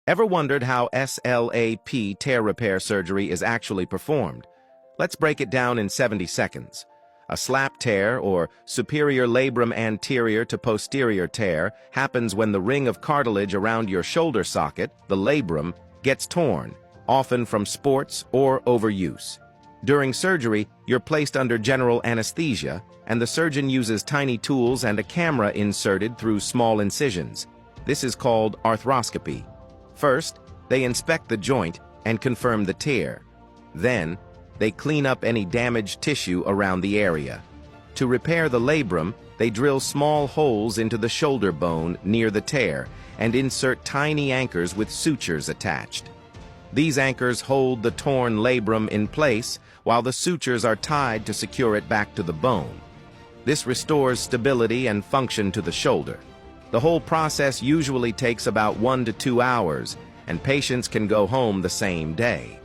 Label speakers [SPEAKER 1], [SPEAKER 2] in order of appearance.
[SPEAKER 1] Ever wondered how SLAP tear repair surgery is actually performed? Let's break it down in 70 seconds. A SLAP tear, or superior labrum anterior to posterior tear, happens when the ring of cartilage around your shoulder socket, the labrum, gets torn, often from sports or overuse. During surgery, you're placed under general anesthesia, and the surgeon uses tiny tools and a camera inserted through small incisions. This is called arthroscopy. First, they inspect the joint and confirm the tear. Then, they clean up any damaged tissue around the area. To repair the labrum, they drill small holes into the shoulder bone near the tear and insert tiny anchors with sutures attached. These anchors hold the torn labrum in place while the sutures are tied to secure it back to the bone. This restores stability and function to the shoulder. The whole process usually takes about 1 to 2 hours, and patients can go home the same day.